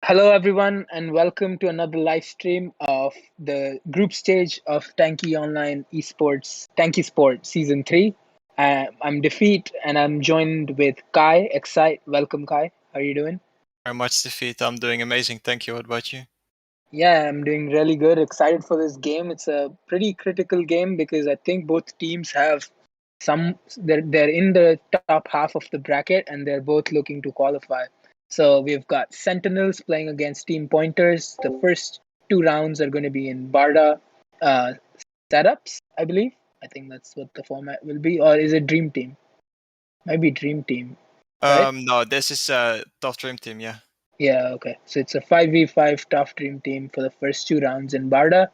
Hello, everyone, and welcome to another live stream of the group stage of Tanky Online Esports, TankiSport Season 3. I'm Defeat, and I'm joined with Kai. Excite, welcome, Kai. How are you doing? Very much, Defeat. I'm doing amazing. Thank you. What about you? Yeah, I'm doing really good. Excited for this game. It's a pretty critical game because I think both teams have they're in the top half of the bracket and they're both looking to qualify. So we've got Sentinels playing against Team Pointers. The first two rounds are going to be in Barda uh, setups, I believe. I think that's what the format will be, or is it Dream Team? Maybe Dream Team, right? No, this is Tough Dream Team, yeah. Yeah, okay. So it's a 5v5 tough Dream Team for the first two rounds in Barda.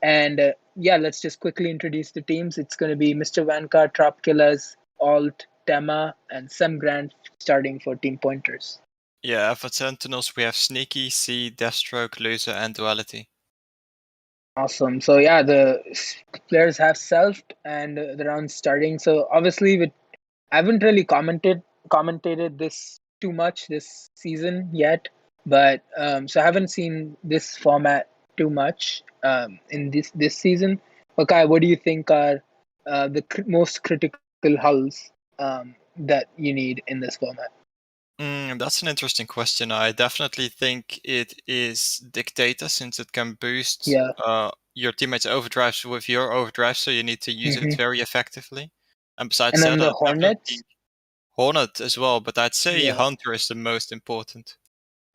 And yeah, let's just quickly introduce the teams. It's going to be Mr. Vanka, Trop Killers, Alt, Tema, and Sam Grant starting for Team Pointers. Yeah, for Sentinels we have Sneaky, C, Deathstroke, Loser, and Duality. Awesome. So yeah, the players have selfed and the round's starting. So obviously, I haven't really commentated this too much this season yet, but so I haven't seen this format too much in this season. Okay, what do you think are the most critical hulls that you need in this format? That's an interesting question. I definitely think it is Dictator, since it can boost Yeah. your teammates' overdrives with your overdrive, so you need to use it very effectively. And besides And then that, the I Hornets. definitely Hornet as well, but I'd say Yeah. Hunter is the most important.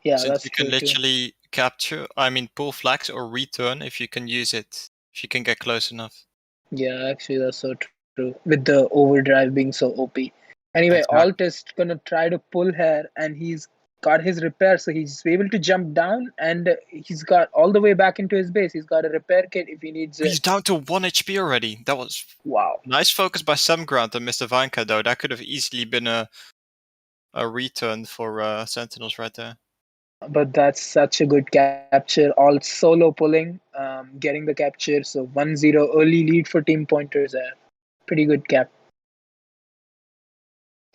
Yeah, Since that's you can true too. literally pull flags or return if you can use it, if you can get close enough. Yeah, actually, that's so true. With the overdrive being so OP. Anyway, Alt Exactly. is gonna try to pull here, and he's got his repair, so he's able to jump down, and he's got all the way back into his base. He's got a repair kit if he needs He's it. down to 1 HP already. That was Wow. nice focus by Samgrant and Mr. Vanka, though. That could have easily been a return for Sentinels right there. But that's such a good capture. Alt solo pulling, getting the capture. So 1-0 early lead for Team Pointers there. Pretty good cap.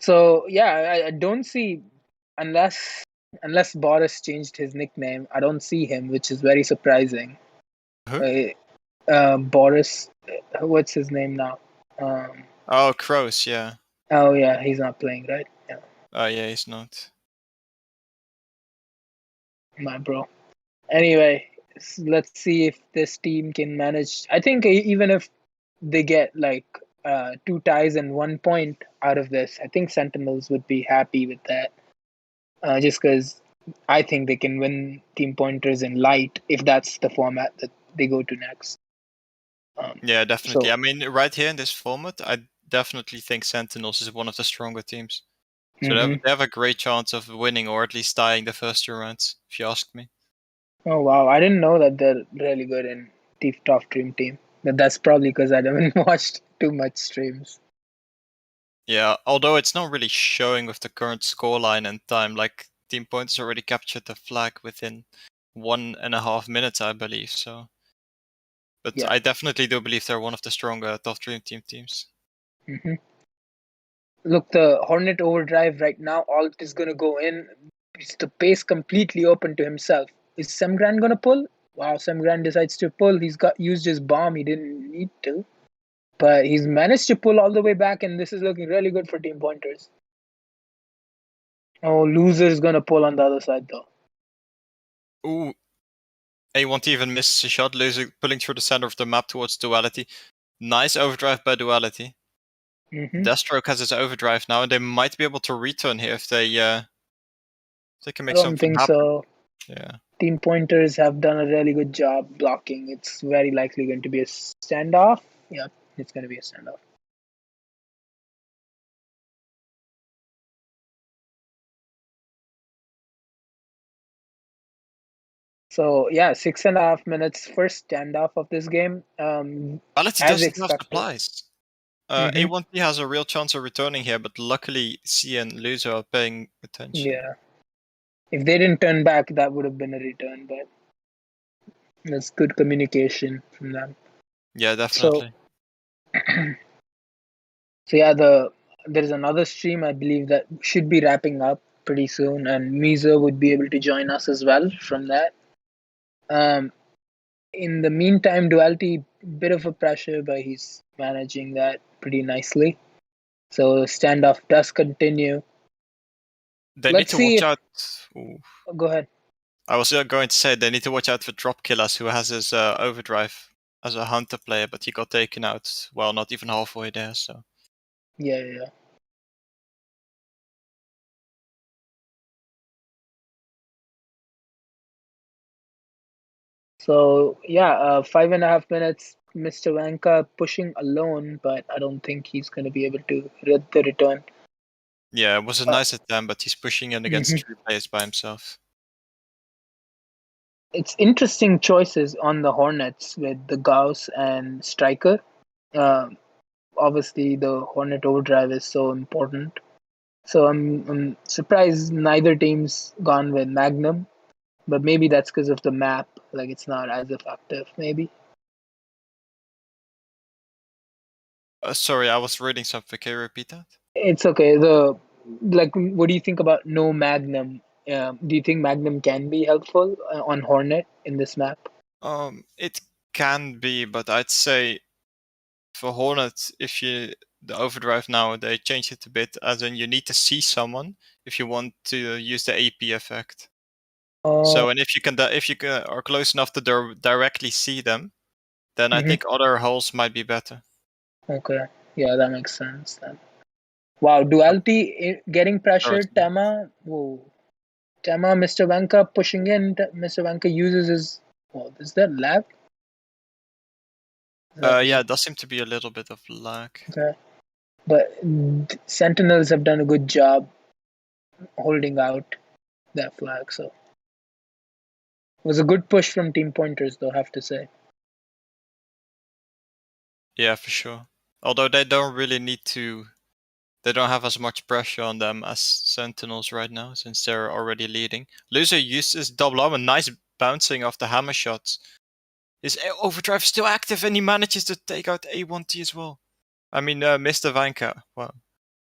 So yeah, I don't see unless Boris changed his nickname. I don't see him, which is very surprising. Who? Boris, what's his name now? Um, Oh, Kroos, yeah. oh yeah, he's not playing, right? Yeah, Yeah, he's not. my bro. Anyway, let's see if this team can manage. I think even if they get like 2 ties and 1 point out of this, I think Sentinels would be happy with that. Just because I think they can win Team Pointers in light if that's the format that they go to next. Yeah, definitely. So I mean, right here in this format, I definitely think Sentinels is one of the stronger teams. So mhm. they have a great chance of winning or at least tying the first two rounds, if you ask me. Oh wow, I didn't know that they're really good in Top Dream Team. But that's probably because I haven't watched too much streams. Yeah, although it's not really showing with the current scoreline and time, like Team Pointers already captured the flag within 1.5 minutes, I believe. So, but Yeah. I definitely do believe they're one of the stronger Tough Dream Team teams. hmm Look, the Hornet Overdrive right now, Alt is gonna go in. It's the pace completely open to himself. Is Semgran gonna pull? Wow, Semgran decides to pull. He's got used his bomb. He didn't need to, but he's managed to pull all the way back, and this is looking really good for Team Pointers. Oh, Loser is gonna pull on the other side though. Ooh, A1 even misses a shot, losing, pulling through the center of the map towards Duality. Nice overdrive by Duality. hmm Deathstroke has his overdrive now, and they might be able to return here if they can I make don't something think happen. so. Yeah. Team Pointers have done a really good job blocking. It's very likely going to be a standoff. Yep, it's going to be a standoff. So yeah, 6.5 minutes first standoff of this game. Duality As doesn't have expected. supplies. hmm A1P has a real chance of returning here, but luckily C and Loser are paying attention. Yeah, if they didn't turn back, that would have been a return. But that's good communication from them. Yeah, So, definitely. so yeah, there is another stream I believe that should be wrapping up. pretty soon, and Miza would be able to join us as well from that. Um, in the meantime, Duality, bit of a pressure, but he's managing that pretty nicely. So standoff does continue. They need Let's to see watch if. out. Ooh. Go ahead. I was going to say they need to watch out for Drop Killers, who has his overdrive as a hunter player, but he got taken out. Well, not even halfway there. So Yeah, yeah, yeah. So yeah, 5.5 minutes. Mr. Vanka pushing alone, but I don't think he's going to be able to read the return. yeah, it was a Uh, nice attempt, but he's pushing in against mhm. 3 players by himself. It's interesting choices on the Hornets with the Gauss and Striker. Um Obviously, the Hornet overdrive is so important. So I'm surprised neither team's gone with Magnum, but maybe that's because of the map. Like it's not as effective. Maybe Sorry, I was reading something. Can you repeat that? it's okay. The like, what do you think about no Magnum? Do you think Magnum can be helpful on Hornet in this map? It can be, but I'd say for Hornet, if you the overdrive now they changed it a bit, as in you need to see someone if you want to use the AP effect. So, Oh, and if you are close enough to directly see them, then I hmm, think other holes might be better. okay. Yeah, that makes sense then. Wow, duality getting pressured. Personally. Tama, whoa. Tama, Mr. Vanka pushing in. Mr. Vanka uses his. Oh, is that lag? Is that Yeah, me? it does seem to be a little bit of lag. Okay. But Sentinels have done a good job holding out that flag. So it was a good push from Team Pointers, though, I have to say. Yeah, for sure. Although they don't really need to, they don't have as much pressure on them as Sentinels right now, since they're already leading. Loser used his double armor, nice bouncing off the hammer shots. His overdrive is still active, and he manages to take out A1T as well. I mean, Mr. Vanka. Wow.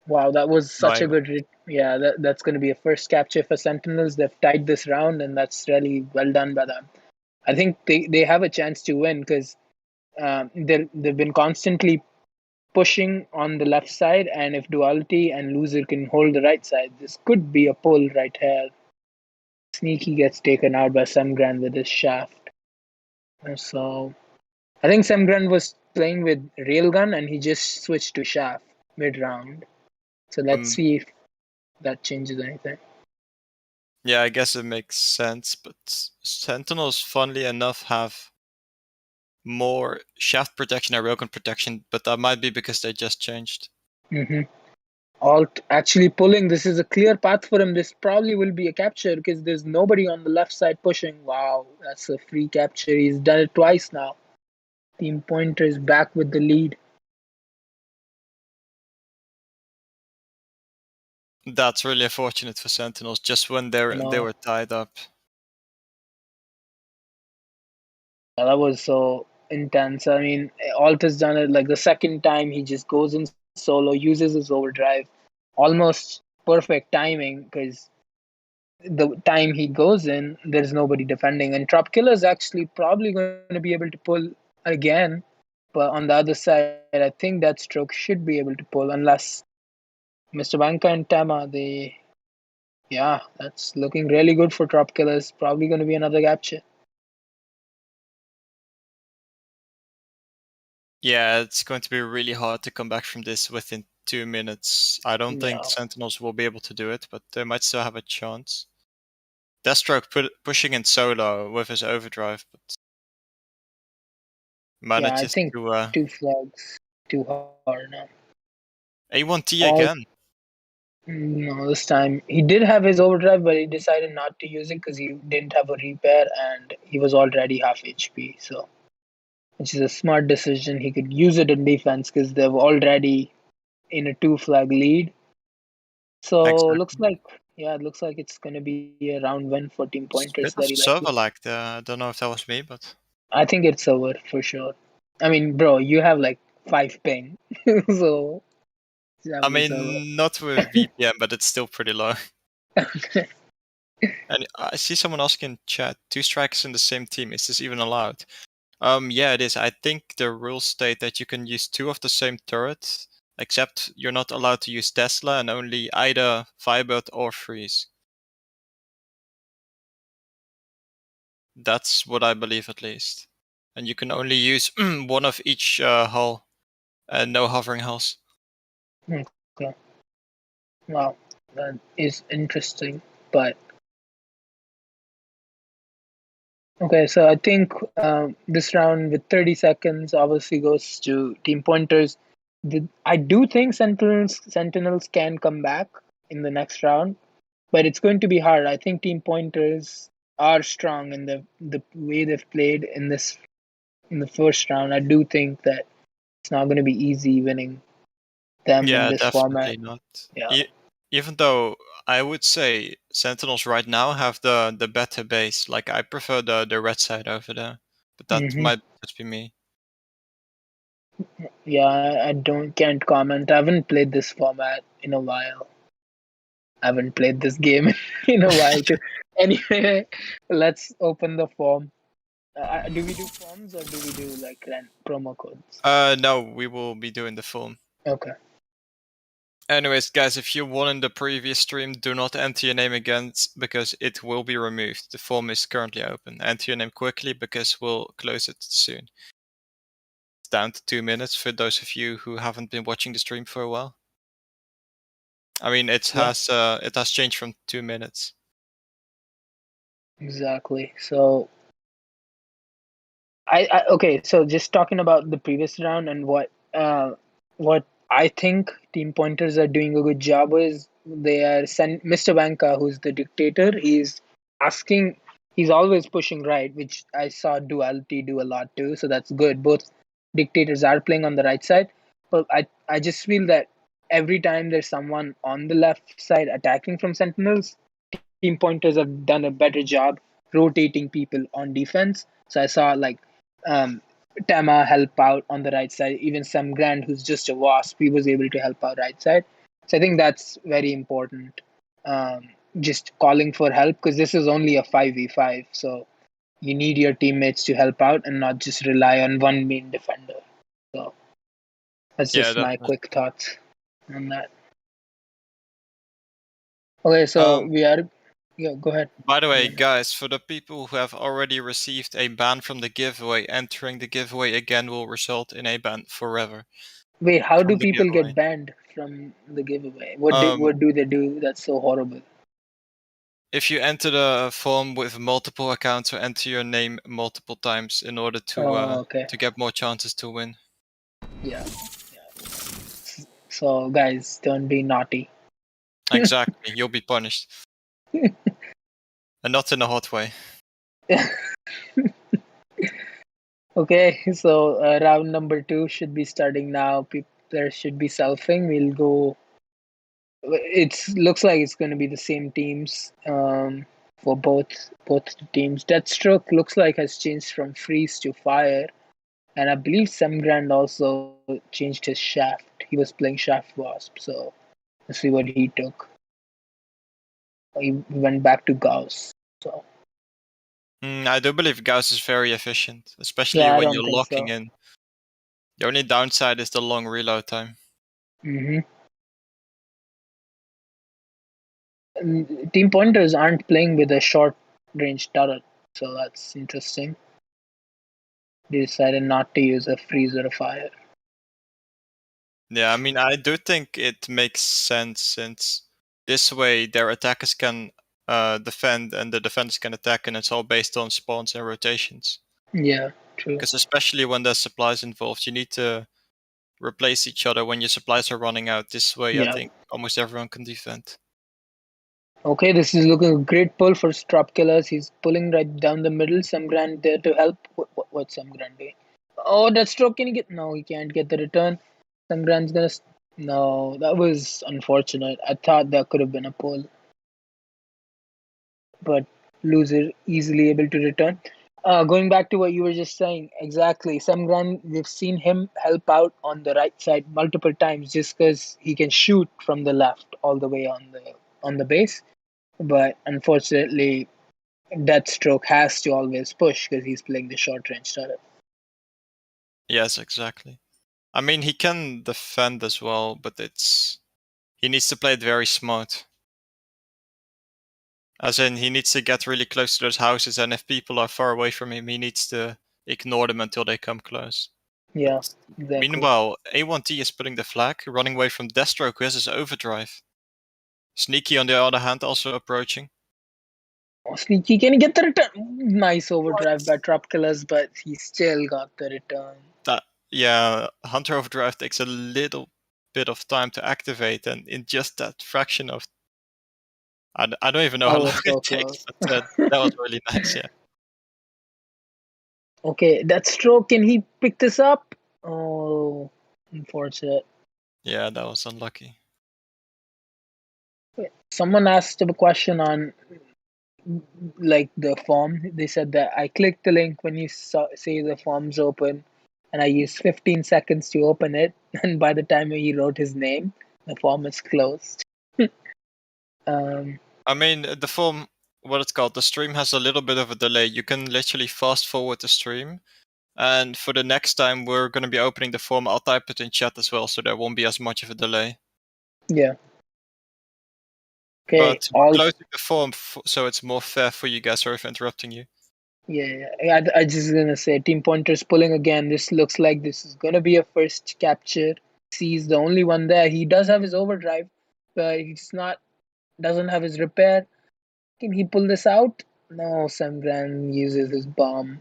Wow, that was No, such a good. Yeah, that's going to be a first capture for Sentinels. They've tied this round, and that's really well done by them. I think they have a chance to win because they've been constantly pushing on the left side, and if Duality and Loser can hold the right side, this could be a pull right here. Sneaky gets taken out by Semgran with his shaft. So I think Semgran was playing with Railgun and he just switched to shaft mid round. So let's um, see if that changes anything. yeah, I guess it makes sense, but Sentinels, funnily enough, have more shaft protection and railgun protection, but that might be because they just changed. Mm-hmm. Alt actually pulling. This is a clear path for him. This probably will be a capture because there's nobody on the left side pushing. Wow, that's a free capture. He's done it twice now. Team Pointer is back with the lead. That's really unfortunate for Sentinels, just when You they know, were tied up. that was so intense. I mean, Alt has done it like the second time. He just goes in solo, uses his overdrive, almost perfect timing because the time he goes in, there's nobody defending. And Trop Killer is actually probably going to be able to pull again. But on the other side, I think that stroke should be able to pull unless Mr. Banka and Tama, yeah, that's looking really good for Trop Killers. Probably going to be another capture. Yeah, it's going to be really hard to come back from this within 2 minutes. I don't think Yeah, Sentinels will be able to do it, but they might still have a chance. Deathstroke pushing in solo with his overdrive, but yeah, I manages think to two flags too hard now. A1T All again. no, this time he did have his overdrive, but he decided not to use it because he didn't have a repair and he was already half HP. So which is a smart decision. He could use it in defense because they're already in a two flag lead. So looks Exactly. like yeah, it looks like it's gonna be a round win for Team It's a bit Pointers of very server likely. lag there. I don't know if that was me, but I think it's over for sure. I mean, bro, you have like 5 ping, so it's I definitely server. mean not with VPN, but it's still pretty low. And I see someone asking in chat, 2 strikers in the same team, is this even allowed? Yeah, it is. I think the rules state that you can use 2 of the same turret, except you're not allowed to use Tesla and only either Firebird or Freeze. That's what I believe at least. And you can only use one of each hull, and no hovering hulls. Okay. Wow, that is interesting. But okay, so I think this round with 30 seconds obviously goes to team pointers. I do think Sentinels can come back in the next round, but it's going to be hard. I think team pointers are strong in the way they've played in the first round. I do think that it's not going to be easy winning them in Yeah, this format. definitely not. Yeah. Even though I would say Sentinels right now have the better base. Like I prefer the red side over there, but that Hmm. might just be me. Yeah, I don't can't comment. I haven't played this format in a while. I haven't played this game in a while too. Anyway, let's open the form. Do we do forms or do we do like promo codes? No, we will be doing the film. Okay. Anyways, guys, if you won in the previous stream, do not enter your name again because it will be removed. The form is currently open. Enter your name quickly because we'll close it soon. It's down to 2 minutes for those of you who haven't been watching the stream for a while. I mean, Yeah, it has changed from 2 minutes. exactly. So okay, so just talking about the previous round and what I think team pointers are doing a good job is they are Mr. Banka, who's the dictator. Asking, he's always pushing right, which I saw Duality do a lot too. So that's good. Both dictators are playing on the right side, but I just feel that every time there's someone on the left side attacking from Sentinels, team pointers have done a better job rotating people on defense. So I saw like um, Tama help out on the right side. Even Sam Grant, who's just a wasp, he was able to help out right side. So I think that's very important. Just calling for help because this is only a 5v5. So you need your teammates to help out and not just rely on one main defender. So that's Yeah, just my definitely. quick thoughts on that. Okay, so Um, we are. Yeah, go ahead. by the way, Yeah. guys, for the people who have already received a ban from the giveaway, entering the giveaway again will result in a ban forever Wait, how from do the people giveaway. get banned from the giveaway? Um, What do they do that's so horrible? if you enter the form with multiple accounts or enter your name multiple times in order Oh, okay. to get more chances to win. Yeah. Yeah. So guys, don't be naughty. Exactly, you'll be punished, and not in a hot way. Okay, so round number two should be starting now. There should be selfing. We'll go. It looks like it's going to be the same teams for both the teams. Deathstroke looks like has changed from freeze to fire, and I believe Semgrand also changed his shaft. He was playing shaft wasp, so let's see what he took. He went back to Gauss. So I do believe Gauss is very efficient, especially yeah, I when don't you're think locking so. in. The only downside is the long reload time. Hmm. Team pointers aren't playing with a short range turret, so that's interesting. They decided not to use a freeze or a fire. Yeah, I mean, I do think it makes sense since this way their attackers can defend and the defenders can attack, and it's all based on spawns and rotations. Yeah, true. Because especially when there's supplies involved, you need to replace each other when your supplies are running out. This way, I Yeah. think almost everyone can defend. Okay, this is looking a great pull for Strop Killers. He's pulling right down the middle. Some Grand there to help. What's Some Grand doing? Oh, that stroke, can he get? No, he can't get the return. Some Grand's gonna. No, that was unfortunate. I thought that could have been a pull, but loser easily able to return. Going back to what you were just saying, exactly. Some Grand, we've seen him help out on the right side multiple times just because he can shoot from the left all the way on the base. but unfortunately, Deathstroke has to always push because he's playing the short range turret. Yes, exactly. I mean, he can defend as well, but he needs to play it very smart. As in, he needs to get really close to those houses, and if people are far away from him, he needs to ignore them until they come close. Yeah, But exactly. meanwhile, A1T is putting the flag, running away from Deathstroke, who has his overdrive. Sneaky, on the other hand, also approaching. Oh, Sneaky, can he get the return? Nice overdrive by Trap Killers, but he still got the return. Yeah, Hunter Overdrive takes a little bit of time to activate, and in just that fraction of... I don't even know how long So it takes, close. but that was really nice, yeah. Okay, Deathstroke, can he pick this up? Oh, unfortunate. Yeah, that was unlucky. Someone asked a question on like the form. They said that I clicked the link when you say the form's open, and I used 15 seconds to open it, and by the time he wrote his name, the form is closed. I mean, the form, what it's called, the stream has a little bit of a delay. You can literally fast forward the stream. And for the next time we're going to be opening the form, I'll type it in chat as well, so there won't be as much of a delay. Yeah. Okay. But we're closing the form so it's more fair for you guys. Sorry for interrupting you. Yeah. I just gonna say, Team Pointer's pulling again. This looks like this is gonna be a first capture. He's the only one there. He does have his overdrive, but he's not. Doesn't have his repair. Can he pull this out? No. Samran uses his bomb.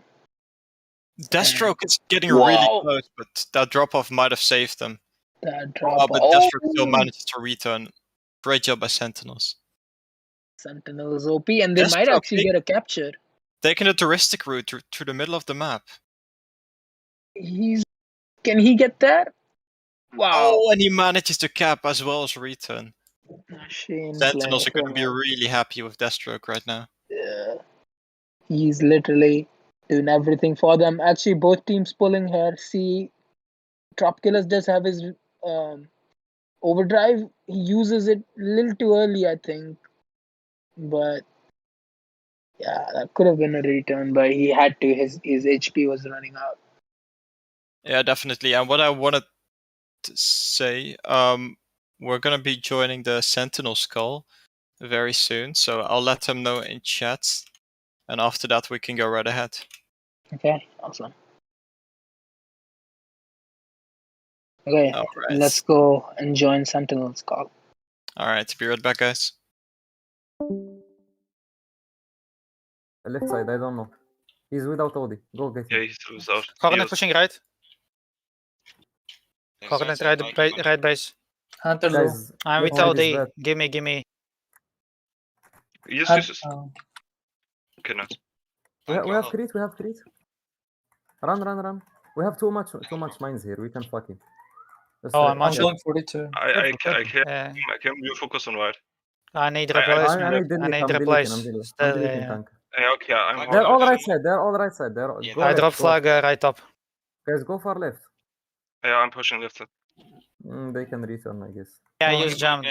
Deathstroke is getting really close, but that drop off might have saved them. That drop off. But Deathstroke still manages to return. Great job by Sentinels. Sentinels OP, and they might actually get a capture. Taking the touristic route through the middle of the map. Can he get that? Wow. Oh, and he manages to cap as well as return. Sentinels are going to be really happy with Deathstroke right now. Yeah. He's literally doing everything for them. Actually, both teams pulling here. See, Drop Killers does have his overdrive. He uses it a little too early, I think. But yeah, that could have been a return, but he had to. His HP was running out. Yeah, definitely. And what I wanted to say, we're gonna be joining the Sentinel Skull very soon, so I'll let them know in chat, and after that we can go right ahead. Okay, awesome. Okay, let's go and join Sentinel's call. Alright, be right back, guys. Left side, I don't know. He's without OD. Go get him. Yeah, he's without. Coordinate pushing right. Coordinate right base. Hunter Guys, low. I'm with OD. Give me. Yes. Okay, nice. We have crit. Run. We have too much mines here. We can fuck him. I'm on going for it too. I can you focus on right. I need replacement. I need replace. Okay, I'm They're all right side. I drop flag right top. Guys, go far left. Yeah, I'm pushing left side. They can return, I guess. Yeah, use jump.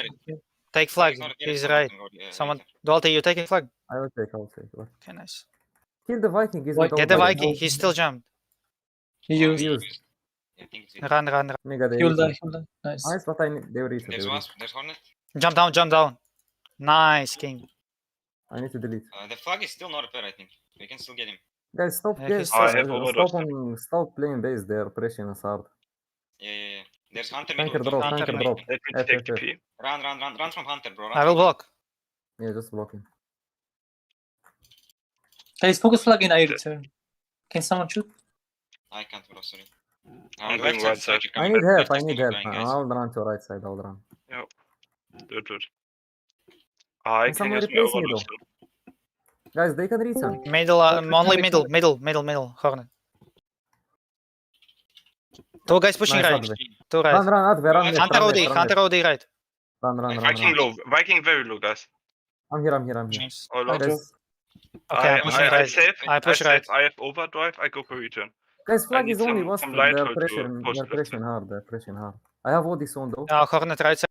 Take flag. He's right. Someone, Dolte, you taking flag? I will take. Okay, nice. Kill the Viking. Get the Viking. He's still jumped. He used. Run. He'll die. Nice. Nice, but they will reach. Jump down. Nice, King. I need to delete. The flag is still not repaired, I think. We can still get him. Guys, stop playing base. They're pressing us hard. Yeah. There's Hunter Tanker middle. drop. Let me take TP. Run from Hunter, bro. I will block. Yeah, just block him. Guys, focus flag in I return. Can someone shoot? I can't, bro, sorry. I'm going right side. I need help. I'll run to right side. I'll run. Yep. Do it. I can someone use me replace me over though. Guys, they can return. Middle, only middle. Hornet. Two guys pushing right. Two right. Run, Adve, Hunter OD right. Run. Viking low. Viking very low, guys. I'm here. Nice. Oh, no. Guys, Okay, I'm pushing right. I push right. I have overdrive. I go for return. guys, flag is only was. some They're light pressing hard. I have OD soon though. Hornet right side.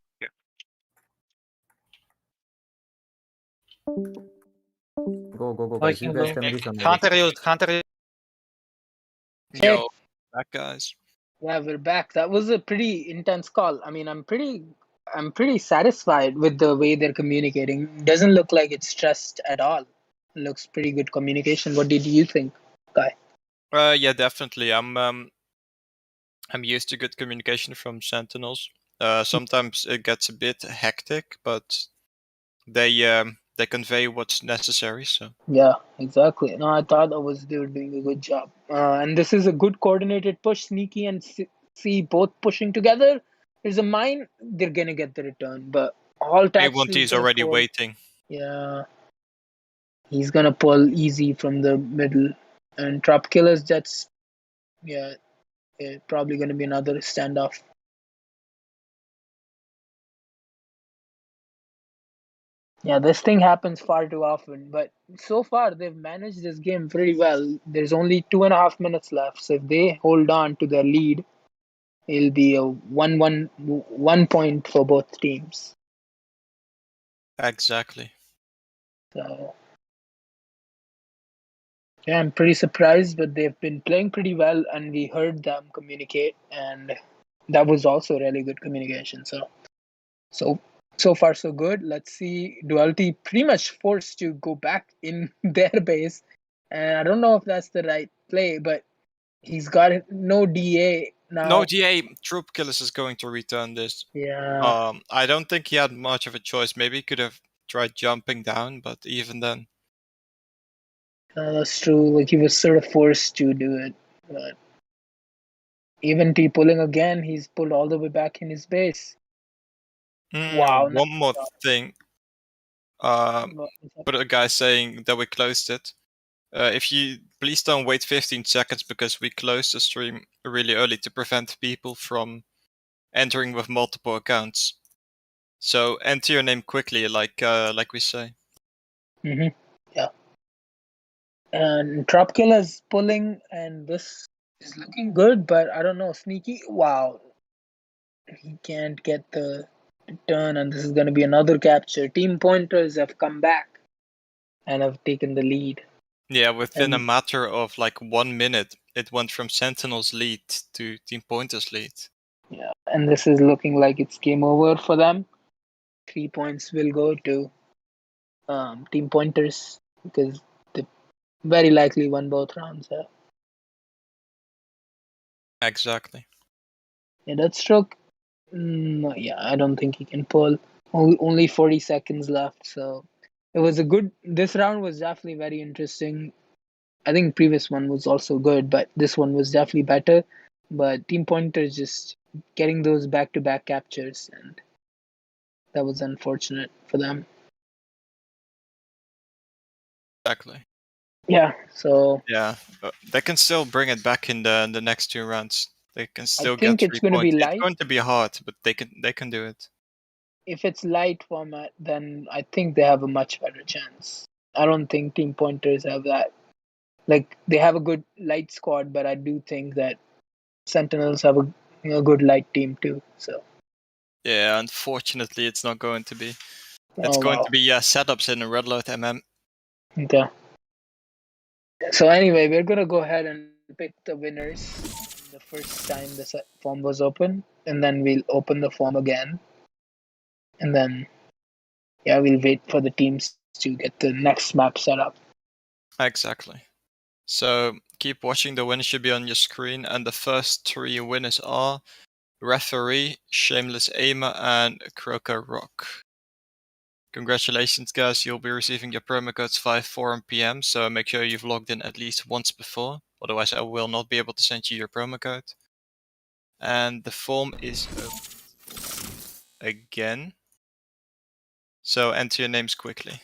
Go, guys. You Viking guys low. can listen. Hunter used. Hunter used. Yo, back guys. Yeah, we're back. That was a pretty intense call. I mean, I'm pretty satisfied with the way they're communicating. Doesn't look like it's stressed at all. Looks pretty good communication. What did you think, Guy? Yeah, definitely. I'm used to good communication from Sentinels. Sometimes it gets a bit hectic, but they convey what's necessary. So Yeah, exactly. No, I thought they were doing a good job. And this is a good coordinated push. Sneaky and C both pushing together. There's a mine. They're gonna get the return, but all tax A1T is already waiting. Yeah, he's gonna pull easy from the middle, and Trap Killer's Jets. Yeah, probably gonna be another standoff. Yeah, this thing happens far too often, but so far they've managed this game pretty well. There's only 2.5 minutes left, so if they hold on to their lead, it'll be a 1 point for both teams. Exactly. So yeah, I'm pretty surprised, but they've been playing pretty well, and we heard them communicate, and that was also really good communication. So far so good. Let's see. Duality pretty much forced to go back in their base, and I don't know if that's the right play, but he's got no DA now. No DA. Troop Killers is going to return this. Yeah, I don't think he had much of a choice. Maybe he could have tried jumping down, but even then. that's true. Like he was sort of forced to do it, but even T pulling again, he's pulled all the way back in his base. Wow. One more thing. But a guy saying that we closed it. If you please don't wait 15 seconds because we closed the stream really early to prevent people from entering with multiple accounts. So enter your name quickly, like we say. Yeah. And Drop Killer's pulling, and this is looking good, but I don't know. Sneaky, wow. He can't get the turn, and this is going to be another capture. Team Pointers have come back and have taken the lead. Yeah, within a matter of like 1 minute, it went from Sentinel's lead to Team Pointer's lead. Yeah, and this is looking like it's game over for them. 3 points will go to Team Pointers because they very likely won both rounds. Exactly. Yeah, Deathstroke. Yeah, I don't think he can pull. Only 40 seconds left, so it was a good. This round was definitely very interesting. I think previous one was also good, but this one was definitely better. But Team Pointers just getting those back-to-back captures, and that was unfortunate for them. Exactly. Yeah. So yeah, they can still bring it back in the next 2 rounds. They can still think get it's 3 gonna be points. light. It's going to be hard, but they can do it. If it's light format, then I think they have a much better chance. I don't think Team Pointers have that. Like they have a good light squad, but I do think that Sentinels have a good light team too. So Yeah, unfortunately, it's not going to be. It's going wow. to be setups in a Red Alert MM. Okay. So anyway, we're gonna go ahead and pick the winners. The first time the form was open, and then we'll open the form again, and then we'll wait for the teams to get the next map set up. Exactly. So keep watching. The winners should be on your screen, and the first 3 winners are Referee, Shameless Aimer, and Croker Rock. Congratulations, guys! You'll be receiving your promo codes 5-4 PM. So make sure you've logged in at least once before. Otherwise, I will not be able to send you your promo code. And the form is again. So enter your names quickly.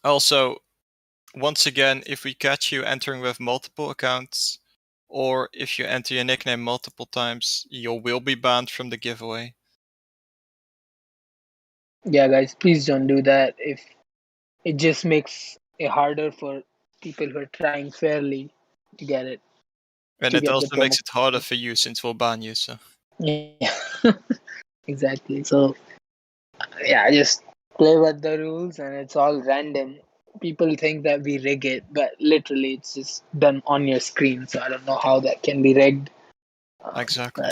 Also, once again, if we catch you entering with multiple accounts, or if you enter your nickname multiple times, you will be banned from the giveaway. Yeah, guys, please don't do that. If it just makes it harder for people who are trying fairly to get it. And it also makes it harder for you since we'll ban you, so. Yeah, exactly. So yeah, just play with the rules, and it's all random. People think that we rig it, but literally it's just done on your screen. So I don't know how that can be rigged. Exactly.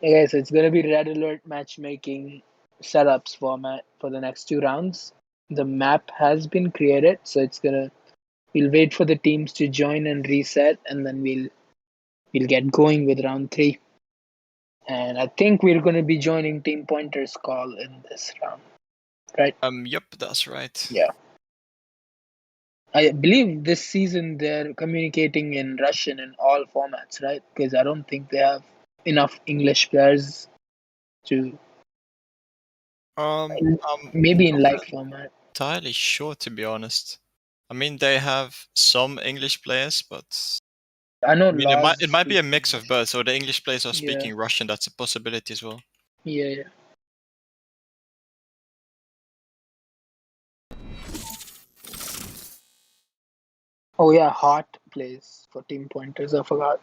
Yeah, so it's gonna be red alert matchmaking setups format for the next 2 rounds. The map has been created, so we'll wait for the teams to join and reset, and then we'll get going with round 3. And I think we're gonna be joining Team Pointer's call in this round, right? Yep, that's right. Yeah. I believe this season they're communicating in Russian in all formats, right? Because I don't think they have enough English players to maybe in Not light format. entirely sure, to be honest. I mean, they have some English players, but I know I mean, Laws it might be a speaks mix of English. both. So the English players are Yeah. speaking Russian. That's a possibility as well. Yeah. Oh yeah, Hot plays for Team Pointers. I forgot.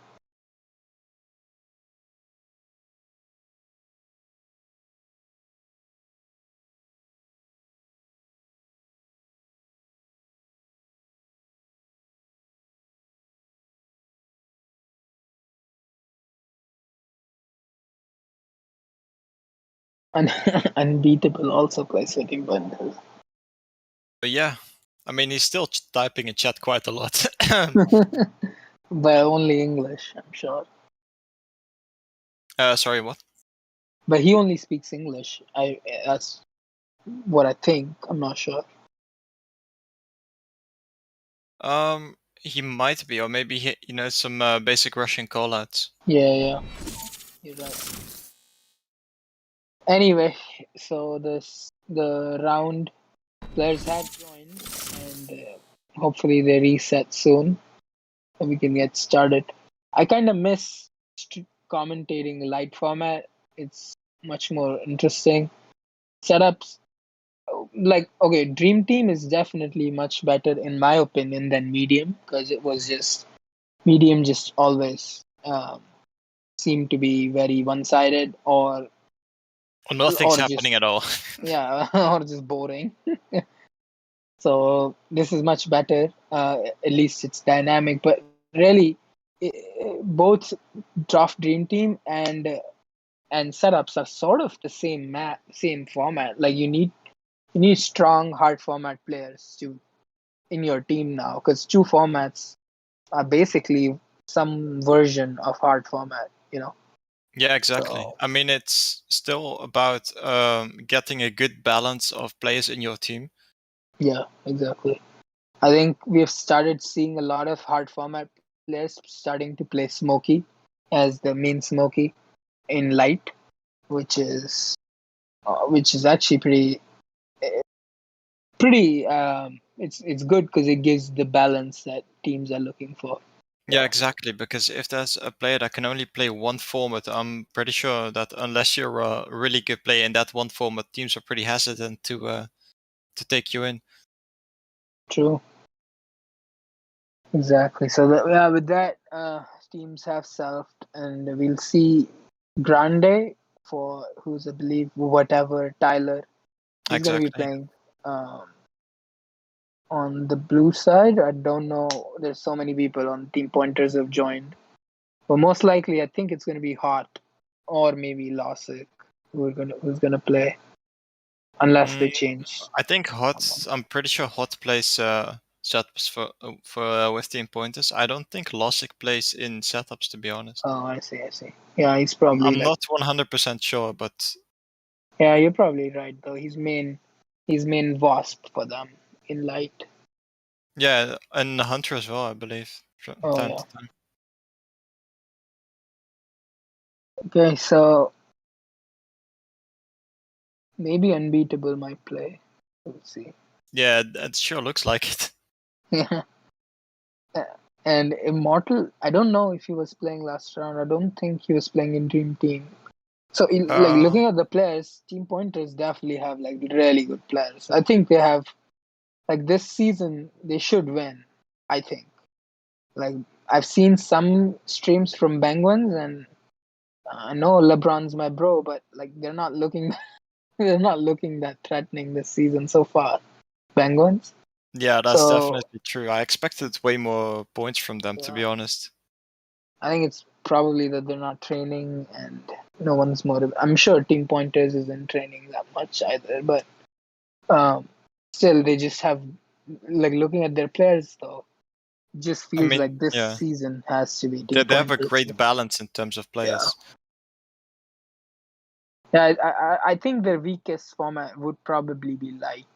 And Unbeatable also plays for Team Pointers. But yeah, I mean, he's still typing in chat quite a lot. But only English, I'm sure. Sorry, what? But he only speaks English. That's what I think. I'm not sure. He might be, or maybe he knows some basic Russian callouts. Yeah. You're right. Anyway, so the round players have joined, and hopefully they reset soon, so we can get started. I kind of miss commentating light format. It's much more interesting. Setups, like, okay, Dream Team is definitely much better in my opinion than Medium, because it was just Medium just always seemed to be very one-sided, or Nothing's just happening at all. yeah, or just boring. So this is much better. At least it's dynamic. But really, both Draft Dream Team and setups are sort of the same format. Like you need strong hard format players to in your team now, because 2 formats are basically some version of hard format. Yeah, exactly. So I mean, it's still about getting a good balance of players in your team. yeah, exactly. I think we've started seeing a lot of hard format players starting to play Smokey as the main Smokey in light, which is actually pretty. It's good because it gives the balance that teams are looking for. Yeah, exactly. Because if there's a player that can only play one format, I'm pretty sure that unless you're a really good player in that one format, teams are pretty hesitant to take you in. True. Exactly. So yeah, with that, teams have selfed, and we'll see Grande for who's I believe whatever Tyler. He's gonna be Exactly. playing on the blue side. I don't know. There's so many people on Team Pointers have joined, but most likely I think it's gonna be Hot or maybe Lossic who's gonna play unless they change. I think I'm pretty sure Hot plays setups for with team pointers. I don't think Lossic plays in setups, to be honest. Oh, I see. Yeah, he's probably I'm not 100% sure, but yeah, you're probably right though. He's main Wasp for them in light. yeah, and Hunter as well, I believe, from Oh time yeah. to time. Okay, so maybe Unbeatable might play. We'll see. Yeah, it sure looks like it. Yeah. And Immortal, I don't know if he was playing last round. I don't think he was playing in Dream Team. So, like looking at the players, Team Pointers definitely have like really good players. I think they have like this season they should win. I think. Like I've seen some streams from Penguins, and I know LeBron's my bro, but like they're not looking they're not looking that threatening this season so far. Penguins. Yeah, that's So definitely true. I expected way more points from them, to be honest. I think it's probably that they're not training and no one's motivated. I'm sure Team Pointers isn't training that much either, but still they just have like looking at their players though. Just feels mean, like this yeah. season has to be They Team have a Pointers. great balance in terms of players. Yeah, I think their weakest format would probably be light.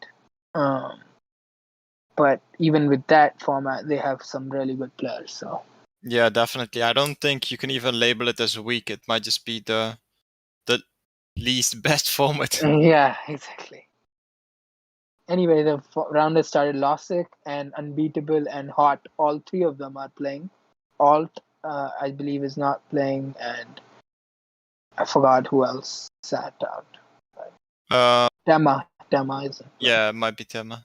But even with that format, they have some really good players. So Yeah, definitely. I don't think you can even label it as weak. It might just be the least best format. yeah, exactly. Anyway, the round has started. Lossic and Unbeatable and Hot. All three of them are playing. Alt, I believe, is not playing, and I forgot who else sat out. Tema isn't. Yeah, it might be Tema.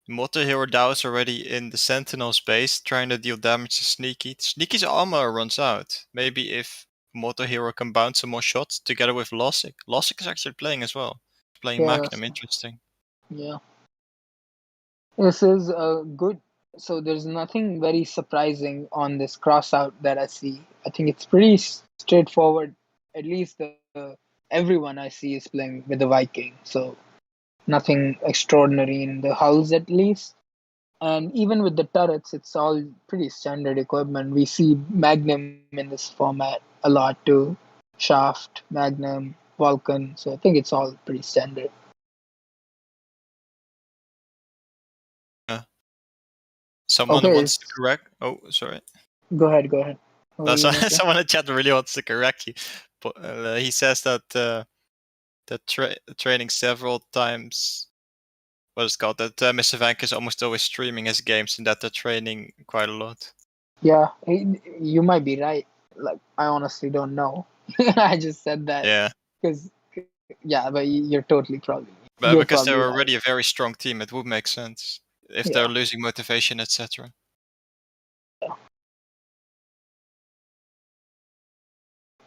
Motor Hero Dao is already in the Sentinel space, trying to deal damage to Sneaky. Sneaky's armor runs out. Maybe if Motor Hero can bounce some more shots together with Lossic. Lossic is actually playing as well. Playing Magnum, interesting. Yeah. This is a good. So there's nothing very surprising on this crossout that I see. I think it's pretty straightforward. At least everyone I see is playing with the Viking. So nothing extraordinary in the hulls at least. And even with the turrets, it's all pretty standard equipment. We see Magnum in this format a lot too. Shaft, Magnum, Vulcan. So I think it's all pretty standard. Someone wants to correct. Oh, sorry. Go ahead. No, someone in chat really wants to correct you. But, he says that training several times. What is called that? Mr. Vank is almost always streaming his games, and that they're training quite a lot. Yeah, you might be right. Like, I honestly don't know. I just said that. Yeah. Because, yeah, but you're totally probably. But because they're already a very strong team, it would make sense if they're losing motivation, etc.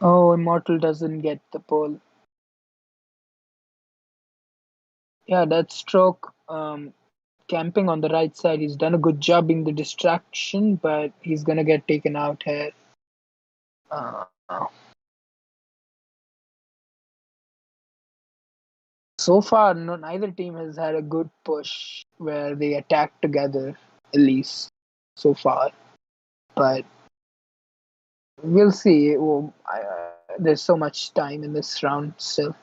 Oh, Immortal doesn't get the pole. Yeah, that stroke. Camping on the right side. He's done a good job being the distraction, but he's gonna get taken out here. So far, neither team has had a good push where they attack together, at least so far. But we'll see. There's so much time in this round still.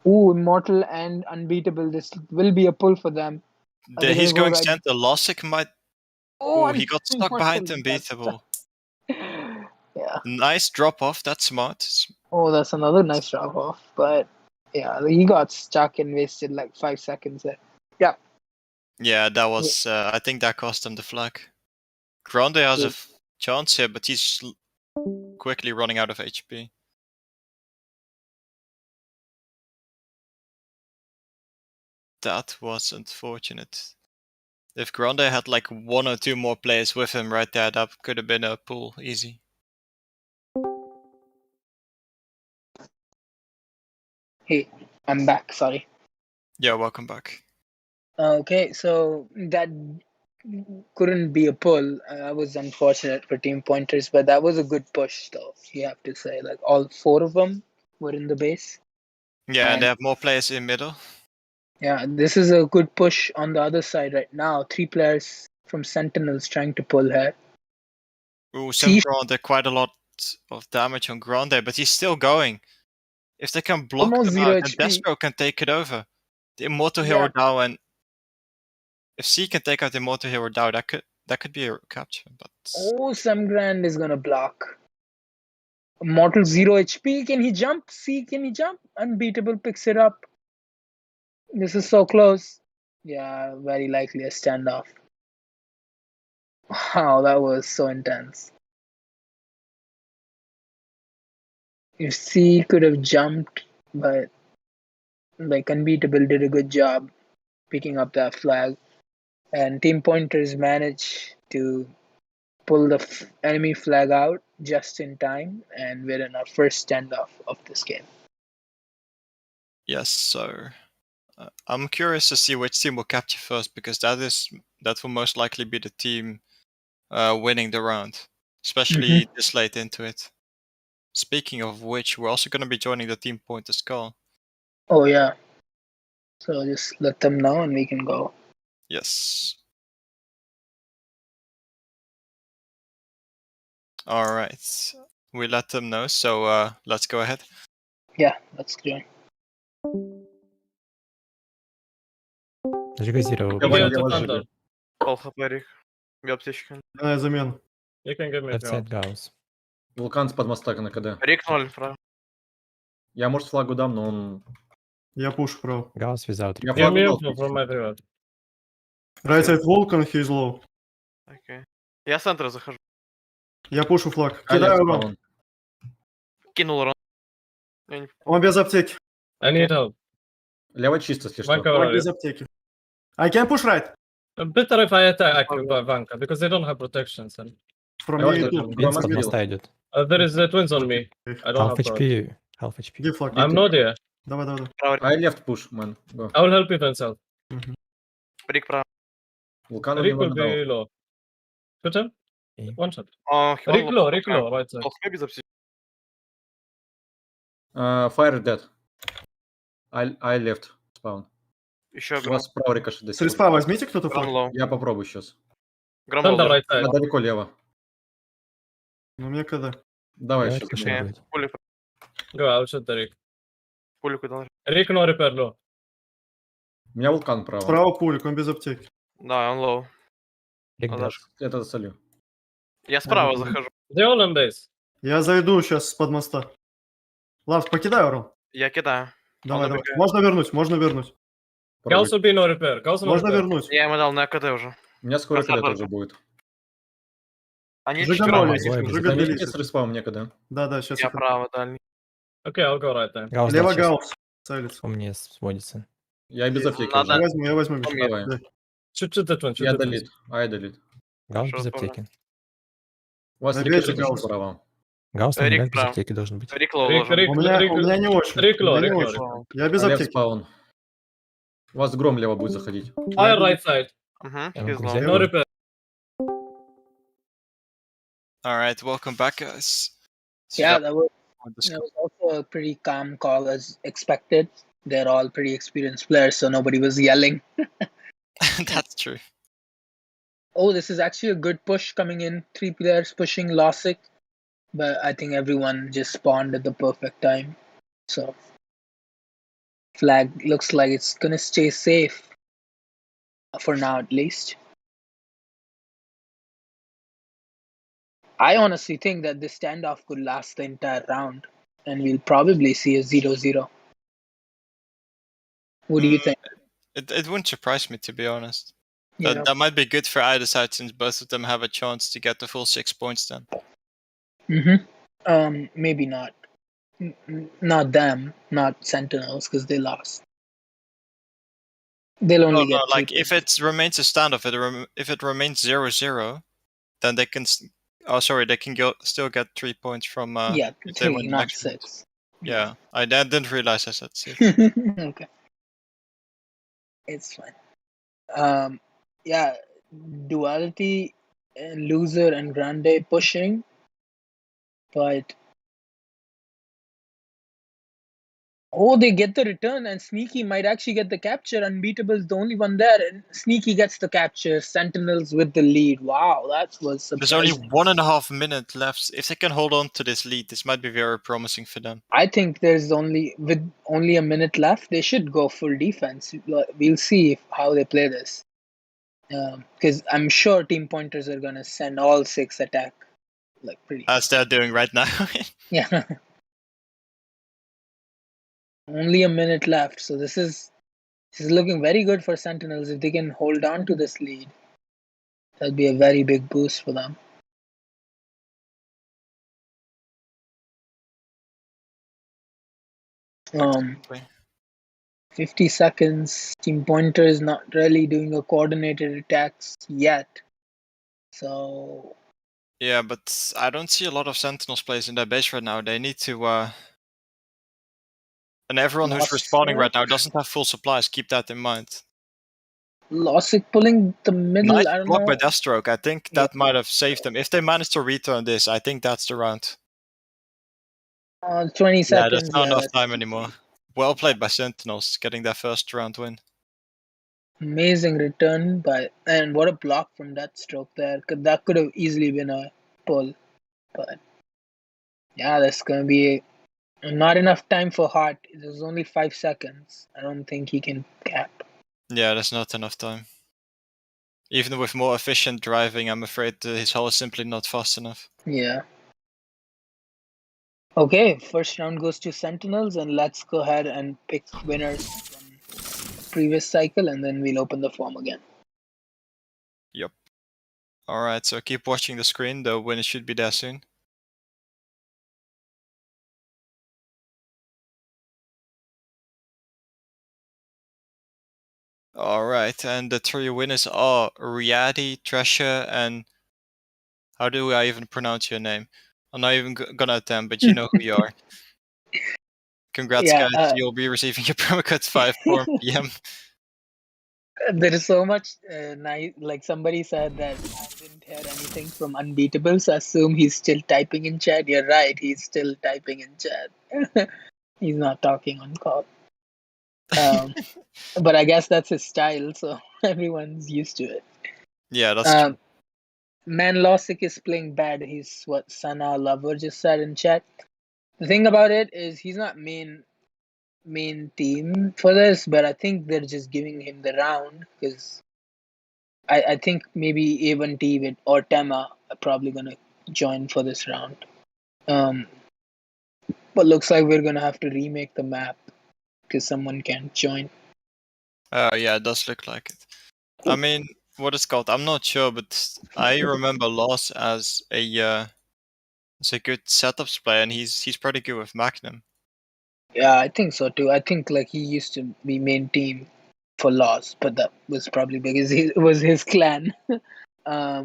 Ooh, Immortal and Unbeatable. This will be a pull for them. He's going center. Lossic might. Oh, he got stuck behind Unbeatable. Yeah. Nice drop off. That's smart. Oh, that's another nice drop off. But yeah, he got stuck and wasted like 5 seconds there. Yeah. Yeah, that was. I think that cost him the flag. Grande has a chance here, but he's quickly running out of HP. That was unfortunate. If Grande had like 1 or 2 more players with him right there, that could have been a pull easy. Hey, I'm back. Sorry. Yeah, welcome back. Okay, so that couldn't be a pull. That was unfortunate for Team Pointers, but that was a good push, though. You have to say, like all 4 of them were in the base. Yeah, and they have more players in middle. Yeah, this is a good push on the other side right now. 3 players from Sentinels trying to pull her. Ooh, some Grande, quite a lot of damage on Grande, but he's still going. If they can block Almost them 0 out, HP. then Despero can take it over. The Immortal Hero Dao, and if C can take out the Immortal Hero Dao, that could be a capture. But oh, Samgrand is gonna block. Immortal 0 HP. Can he jump? C, can he jump? Unbeatable picks it up. This is so close. Yeah, very likely a standoff. Wow, that was so intense. If C could have jumped, but like Unbeatable did a good job picking up that flag. And Team Pointers managed to pull the enemy flag out just in time, and we're in our first standoff of this game. Yes, so I'm curious to see which team will capture first, because that will most likely be the team winning the round, especially this late into it. Speaking of which, we're also going to be joining the team pointers call. Oh yeah. So just let them know and we can go. Yes. All right. We let them know, so let's go ahead. Yeah, let's join. Жига Zero. Я Give понял, it я to вас Thunder. жигаю. All Haperik. Give aptечку. Я замену. You can give me Left if you side want. Gauss. Вулкан с подмоста на КД. Рик 0 вправо. Я, может, флагу дам, но он... Я пуш вправо. Gauss without Я Give флагу me дал. info from everyone. Right side Vulcan, he's low. Окей. Я с центра захожу. Я пушу флаг. А, Кидаю урон. Кинул урон. Я не попал. Он без аптеки. I need help. Лево чисто, если что. Vanka, where Он are без you? аптеки. I can push right. Better if I attack Vanka, because they don't have protections. And From Давай, me давай. too. Twins From под me. моста идет. there is twins on me. I don't Half have prot. HP. Half HP. Give flag. I'm not here. Давай, давай, давай. Право. I left push, man. Go. I will help you, Vincent. Рик право. Вулкан у Rick него will be надал. low. Shoot him. Okay. One shot. he Rick low, right side. без аптечки. Fire dead. I left spawn. Еще У вас справа рикошет до С сих респа пор. возьмите кто-то Гром флаг. low. Я попробую сейчас. Гром Thunder low. right side. Я далеко лево. Ну, мне КД. Давай Давайте сейчас. пошли. Okay. будет. Пулю. Go, I'll shoot the Rick. Пулю куда? Rick no repair low. У меня вулкан право. Справа пулик, он без аптеки. Да, он low. Rick Ладно. dead. Это солю. Я справа захожу. They all on base. Я зайду сейчас с под моста. Лавс, покидай урон. Я кидаю. Давай, давай. убегает. Можно вернуть, можно вернуть. Gauss will be no repair. Gauss no Можно repair. вернуть. Я ему дал на КД уже. У меня скоро Красава. КД тоже будет. Они Жига четвером. ноль, Двое без Жига Замените делись. с респа мне КД. Да, да, сейчас. Я право дальний. Okay, I'll go right then. Gauss Лево дал сейчас. Гаус. Целится. У меня сводится. Я без аптеки Надо. уже. Я возьму меч. Давай. Да. Shoot that one. Shoot Я that one. долит. Ай долит. Гаус Хорошо, без спорно. аптеки. У вас Опять рикошет же Гаусс. справа. Гаус на Рик нулях без прав. аптеки должен быть. Рик лоу Рик, должен. Рик. У меня не очень. Рик У меня low, не Rick очень. low. Я без Лев аптеки. спаун. У вас гром лево будет заходить. Fire right side. Угу, Я he's могу low. взять. No repair. Alright, welcome back, guys. So Yeah, that that was was That was also a pretty calm call as expected. They're all pretty experienced players, so nobody was yelling. That's true. Oh, this is actually a good push coming in. 3 players pushing Lossic, but I think everyone just spawned at the perfect time. So, flag looks like it's gonna stay safe for now, at least. I honestly think that this standoff could last the entire round, and we'll probably see a 0-0. What do you think? It wouldn't surprise me, to be honest. Yeah. That might be good for either side, since both of them have a chance to get the full 6 points then. Maybe not. Not them, not Sentinels, because they lost. They'll only No, get like 3 if points. it remains a standoff, if it remains 0-0, then they can. They can still get 3 points from. Yeah, if they 3, win the not next round. 6. Yeah, I didn't realize I said 6. Okay. It's fine. Yeah, Duality, Loser, and Grande pushing, but they get the return, and Sneaky might actually get the capture. Unbeatable is the only one there, and Sneaky gets the capture. Sentinels with the lead. Wow, that was There's surprising. only 1.5 minutes left. If they can hold on to this lead, this might be very promising for them. I think there's only a minute left, they should go full defense. We'll see how they play this, because I'm sure team pointers are gonna send all 6 attack, like pretty. As they're doing right now. Yeah. Only a minute left, so this is looking very good for Sentinels. If they can hold on to this lead, that'll be a very big boost for them. Exactly. 50 seconds. Team Pointer is not really doing a coordinated attacks yet, so Yeah, but I don't see a lot of Sentinels players in their base right now. They need to. And everyone who's respawning right now doesn't have full supplies. Keep that in mind. Lossic pulling the middle. Nice I don't block by know. Deathstroke. I think that might have saved them. If they manage to return this, I think that's the round. 20 Yeah, seconds. there's not enough that's time anymore. Well played by Sentinels, getting their first round win. amazing return and what a block from that stroke there. That could have easily been a pull, but yeah, that's gonna be not enough time for Hart. There's only 5 seconds. I don't think he can cap. Yeah, there's not enough time. Even with more efficient driving, I'm afraid his hull is simply not fast enough. Yeah. Okay, first round goes to Sentinels, and let's go ahead and pick winners from previous cycle, and then we'll open the form again. Yep. Alright, so keep watching the screen, the winner should be there soon. Alright, and the 3 winners are Riadi, Treasure, and how do I even pronounce your name? I'm not even gonna attempt, but you know who you are. Congrats, Yeah, guys. You'll be receiving your promo code 5 4 PM. There is so much nice. Like somebody said that I didn't hear anything from Unbeatable, so I assume he's still typing in chat. You're right, he's still typing in chat. He's not talking on call. But I guess that's his style, so everyone's used to it. Yeah, that's true. Man Lossic is playing bad. He's what Sana Lover just said in chat. The thing about it is he's not main team for this, but I think they're just giving him the round because I think maybe A1T with or Tema are probably gonna join for this round. But looks like we're gonna have to remake the map because someone can't join. Yeah, it does look like it. I mean, what it's called, I'm not sure, but I remember Loss as a good setups player, and he's pretty good with Magnum. Yeah, I think so too. I think like he used to be main team for Loss, but that was probably because it was his clan. Yeah,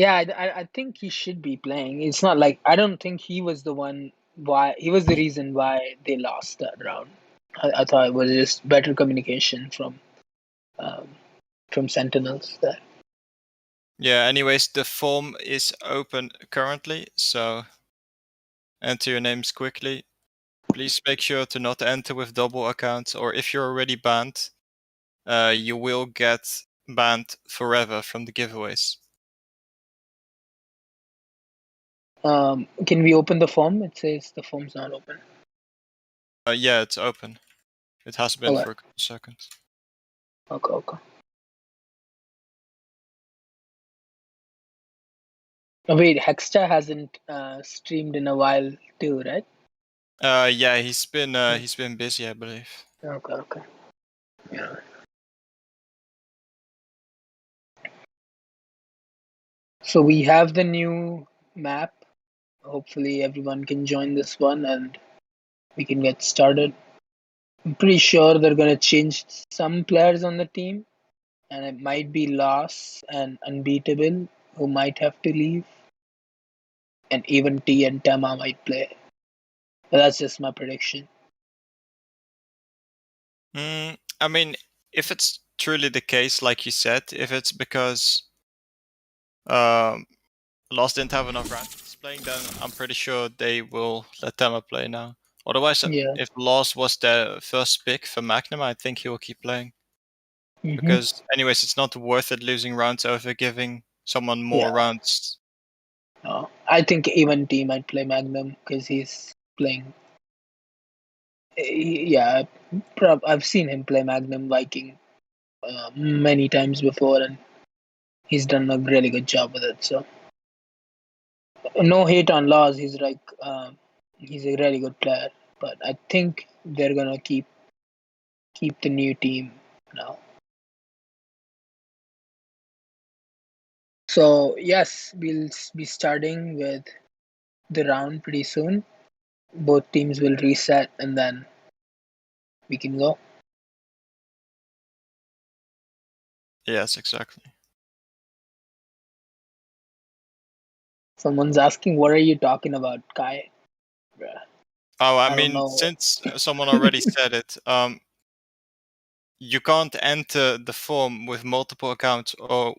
I think he should be playing. It's not like I don't think he was the one why he was the reason why they lost that round. I thought it was just better communication from Sentinels there. Yeah, anyways, the form is open currently, so enter your names quickly. Please make sure to not enter with double accounts, or if you're already banned, you will get banned forever from the giveaways. Can we open the form? It says the form's not open. Yeah, it's open. It has been Okay. for a couple seconds. Okay. Oh, wait, Hexta hasn't streamed in a while too, right? Yeah, he's been busy, I believe. Okay. Yeah. So we have the new map. Hopefully everyone can join this one and we can get started. I'm pretty sure they're gonna change some players on the team, and it might be Loss and Unbeatable who might have to leave, and even T and Tema might play. But that's just my prediction. I mean, if it's truly the case, like you said, if it's because Lost didn't have enough rounds playing, then I'm pretty sure they will let Tema play now. Otherwise, Yeah. if Lost was their first pick for Magnum, I think he will keep playing. Mm-hmm. Because anyways, it's not worth it losing rounds over giving someone more rounds. No, I think even T might play Magnum because he's playing. Yeah, I've seen him play Magnum Viking many times before, and he's done a really good job with it. So no hate on Laws. He's like he's a really good player, but I think they're gonna keep the new team now. So yes, we'll be starting with the round pretty soon. Both teams will reset and then we can go. Yes, exactly. Someone's asking, what are you talking about, Kai? Bruh. Oh, I don't mean, know. since someone already said it, you can't enter the form with multiple accounts or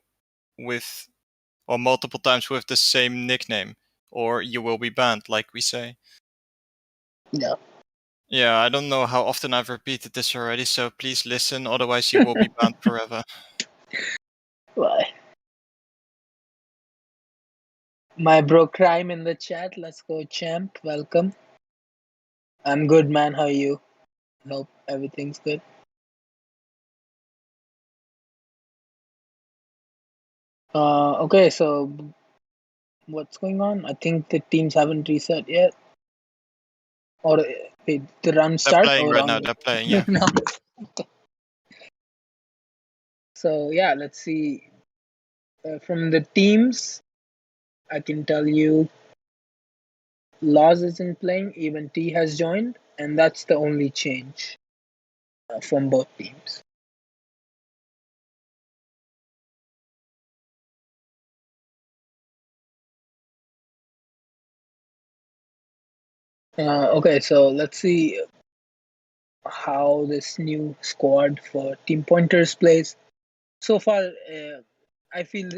multiple times with the same nickname, or you will be banned, like we say. Yeah. Yeah, I don't know how often I've repeated this already, so please listen, otherwise you will be banned forever. Why? My bro Crime in the chat. Let's go, champ. Welcome. I'm good, man. How are you? Hope everything's good. Okay, so what's going on? I think the teams haven't reset yet. Or wait, the round start? They're playing or right round... now, they're playing, yeah. No. So yeah, let's see. From the teams, I can tell you Laws isn't playing, even T has joined, and that's the only change from both teams. Okay, so let's see how this new squad for Team Pointers plays. So far, I feel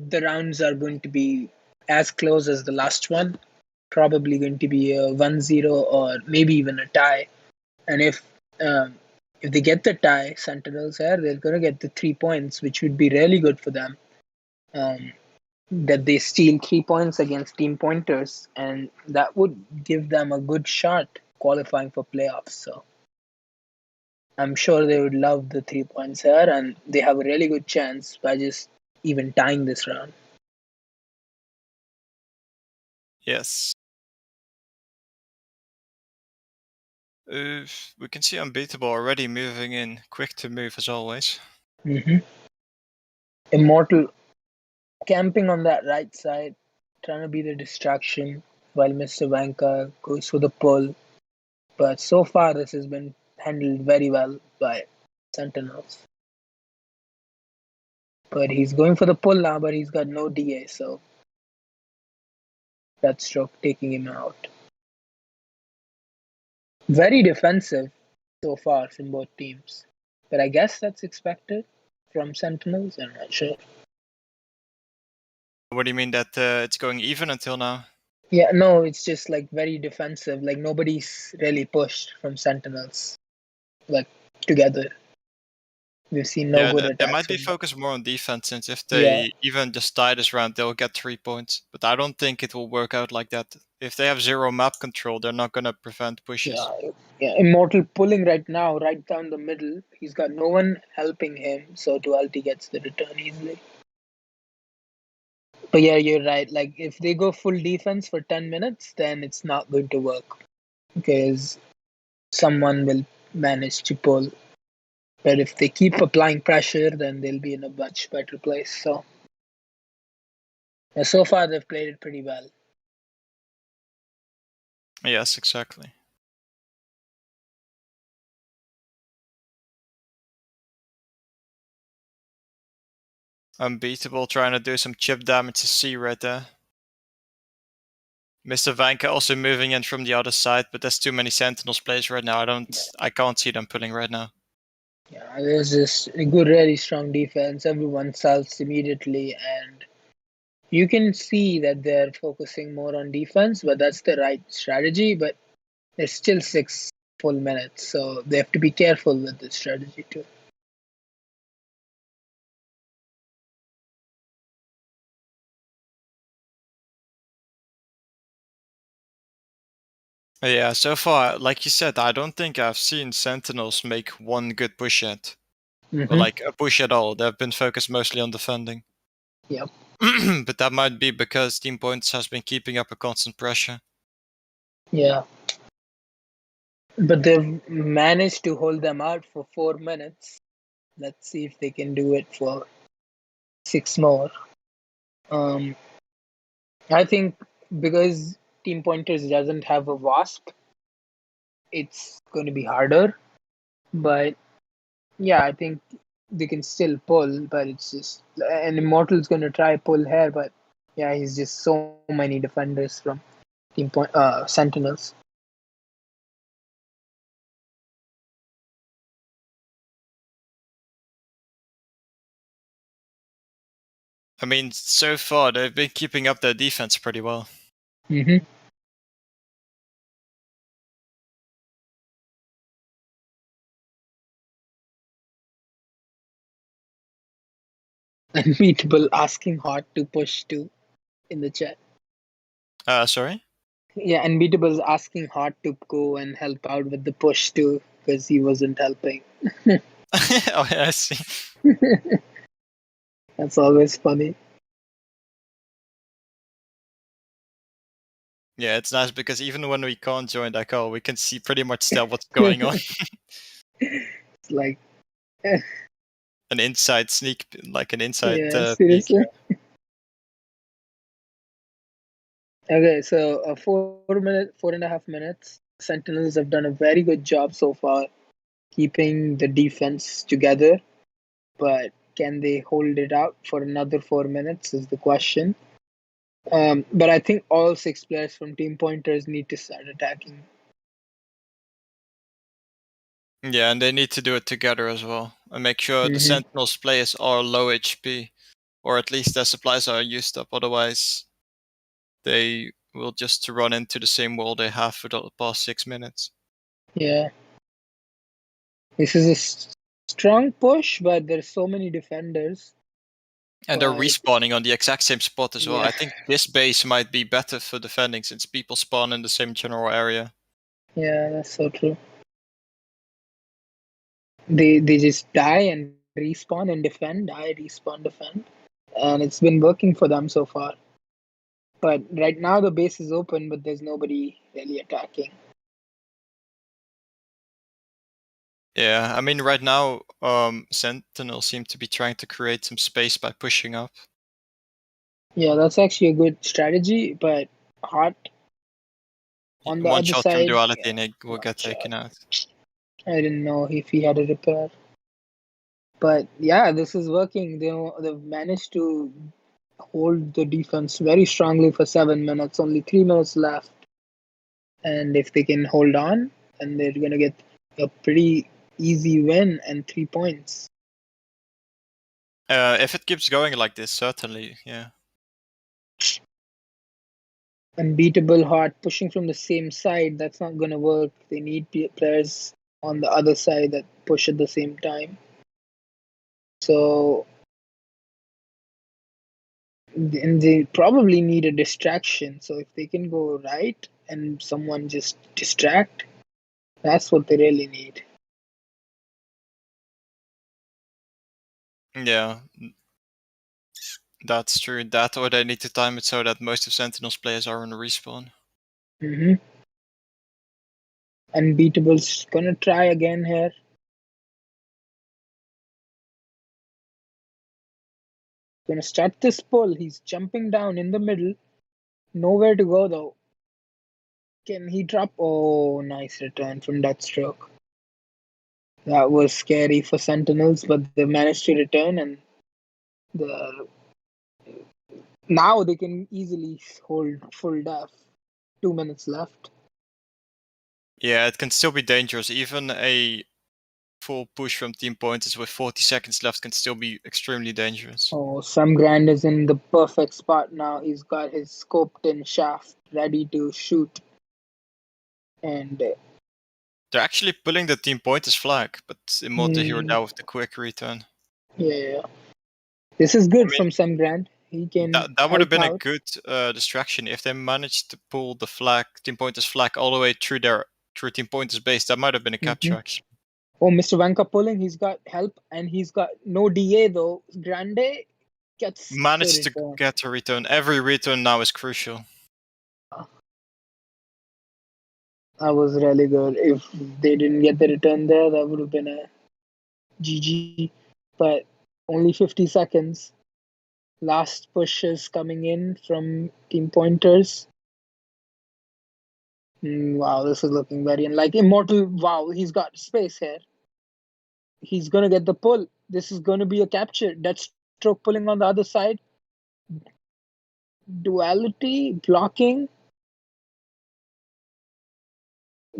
the rounds are going to be as close as the last one. Probably going to be a 1-0 or maybe even a tie. And if they get the tie, Sentinels here, they're going to get the 3 points, which would be really good for them. That they steal 3 points against Team Pointers, and that would give them a good shot qualifying for playoffs. So I'm sure they would love the 3 points here, and they have a really good chance by just even tying this round. Yes. We can see Unbeatable already moving in, quick to move as always. Mm-hmm. Immortal camping on that right side, trying to be the distraction while Mr. Vanka goes for the pull. But so far, this has been handled very well by Sentinels. But he's going for the pull now, but he's got no DA, so that stroke taking him out. Very defensive so far from both teams. But I guess that's expected from Sentinels. I'm not sure. What do you mean that it's going even until now? Yeah, no, it's just like very defensive. Like nobody's really pushed from Sentinels, like together. We've seen no good attacks. They might be from focused more on defense, since if they even just tie this round, they'll get 3 points. But I don't think it will work out like that. If they have 0 map control, they're not gonna prevent pushes. Yeah, Immortal pulling right now, right down the middle. He's got no one helping him, so Duality gets the return easily. But yeah, you're right. Like if they go full defense for 10 minutes, then it's not going to work because someone will manage to pull. But if they keep applying pressure, then they'll be in a much better place. So far they've played it pretty well. Yes, exactly. Unbeatable trying to do some chip damage to C right there. Mr. Vanka also moving in from the other side, but there's too many Sentinels plays right now. I can't see them pulling right now. Yeah, there's just a good, really strong defense. Everyone sells immediately, and you can see that they're focusing more on defense, but that's the right strategy. But there's still 6 full minutes, so they have to be careful with the strategy too. Yeah, so far, like you said, I don't think I've seen Sentinels make one good push yet. Or like a push at all. They've been focused mostly on defending. Yep. But that might be because Team Points has been keeping up a constant pressure. Yeah. But they've managed to hold them out for 4 minutes. Let's see if they can do it for 6 more. I think because Team Pointers doesn't have a Wasp, it's going to be harder. But yeah, I think they can still pull, but it's just. And Immortal's going to try pull here, but Yeah, he's just so many defenders from Sentinels. I mean, so far they've been keeping up their defense pretty well. Mm-hmm. Unbeatable asking Hot to push too in the chat. Sorry? Yeah, Unbeatable is asking Hot to go and help out with the push too because he wasn't helping. Oh, yeah, I see. That's always funny. Yeah, it's nice because even when we can't join that call, we can see pretty much still what's going on. It's like, An inside sneak, like an inside yeah, peek. seriously. Okay, so 4.5 minutes. Sentinels have done a very good job so far keeping the defense together, but can they hold it out for another 4 minutes is the question. But I think all 6 players from Team Pointers need to start attacking. Yeah, and they need to do it together as well. And make sure the Sentinels players are low HP, or at least their supplies are used up. Otherwise, they will just run into the same wall they have for the past 6 minutes. Yeah. This is a strong push, but there's so many defenders. And they're respawning on the exact same spot as well. Yeah. I think this base might be better for defending since people spawn in the same general area. Yeah, that's so true. They just die and respawn and defend, die, respawn, defend. And it's been working for them so far. But right now the base is open, but there's nobody really attacking. Yeah, I mean right now, Sentinels seem to be trying to create some space by pushing up. Yeah, that's actually a good strategy, but Hot on the One other shot side, from duality and it will get taken out. I didn't know if he had a repair. But yeah, this is working. They've managed to hold the defense very strongly for 7 minutes, only 3 minutes left. And if they can hold on, then they're going to get a pretty easy win and 3 points. If it keeps going like this, certainly, yeah. Unbeatable Hot pushing from the same side, that's not going to work. They need players on the other side that push at the same time. So, and they probably need a distraction. So if they can go right and someone just distract, that's what they really need. Yeah, that's true. That or they need to time it so that most of Sentinels players are on the respawn. Unbeatable's gonna try again here. Gonna start this pull. He's jumping down in the middle. Nowhere to go though. Can he drop? Oh, nice return from Deathstroke. That was scary for Sentinels, but they managed to return and now they can easily hold full def. 2 minutes left. Yeah, it can still be dangerous. Even a full push from Team Pointers with 40 seconds left can still be extremely dangerous. Oh, Sam Grand is in the perfect spot now. He's got his scoped in shaft ready to shoot. And they're actually pulling the Team Pointers flag, but Immortal Hero now with the quick return. Yeah. This is good from Sam Grand. He can that would have been out. a good distraction if they managed to pull the flag, Team Pointers flag, all the way through Team Pointers base. That might have been a capture actually. Oh, Mr. Vanka pulling. He's got help and he's got no DA though. Grande gets managed to get a return. Every return now is crucial. That was really good. If they didn't get the return there, that would have been a GG. But only 50 seconds. Last pushes coming in from Team Pointers. Wow, this is looking very like Immortal. Wow, he's got space here. He's gonna get the pull. This is gonna be a capture. Deathstroke pulling on the other side. duality, blocking.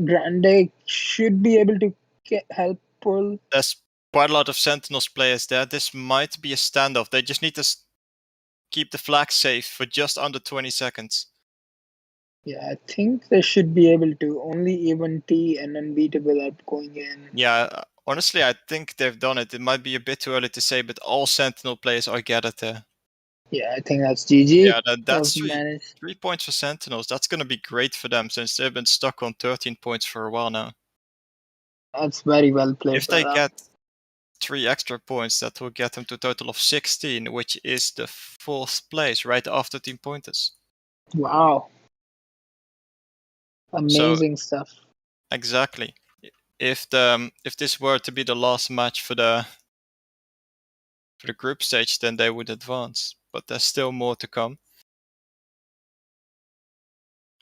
Grande should be able to help pull. There's quite a lot of Sentinels players there. This might be a standoff. They just need to keep the flag safe for just under 20 seconds. Yeah, I think they should be able to. Only even T and Unbeatable are going in. Yeah, honestly, I think they've done it. It might be a bit too early to say, but all Sentinel players are gathered there. Yeah, I think that's GG. Yeah, that's They've managed. 3 points for Sentinels. That's going to be great for them since they've been stuck on 13 points for a while now. That's very well played. If they get 3 extra points, that will get them to a total of 16, which is the 4th place right after Team Pointers. Wow. Amazing stuff. Exactly. If this were to be the last match for the group stage, then they would advance. But there's still more to come.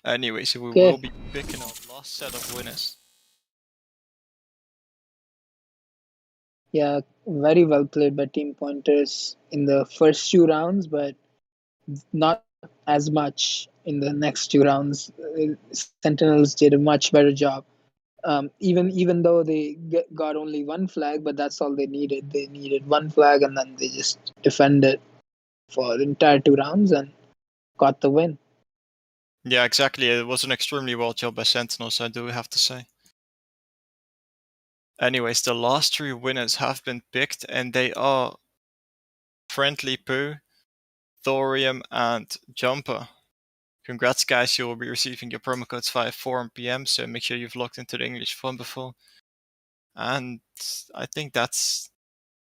Anyway, so we will be picking our last set of winners. Yeah, very well played by Team Pointers in the first 2 rounds, but not as much in the next 2 rounds. Sentinels did a much better job. Even though they got only 1 flag, but that's all they needed. They needed 1 flag, and then they just defended for the entire 2 rounds and got the win. Yeah, exactly. It was an extremely well job by Sentinels, I do have to say. Anyways, the last 3 winners have been picked, and they are Friendly Poo, Thorium, and Jumper. Congrats, guys. You will be receiving your promo codes via 4 PM, so make sure you've logged into the English phone before. And I think that's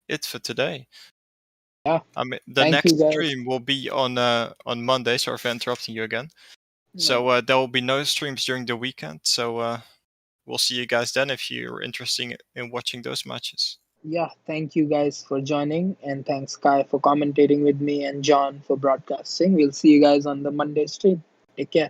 it for today. Yeah. I mean, the next stream will be on Monday. Sorry for interrupting you again. No. So there will be no streams during the weekend. So we'll see you guys then if you're interested in watching those matches. Yeah, thank you guys for joining, and thanks Kai for commentating with me and John for broadcasting. We'll see you guys on the Monday stream. Take care.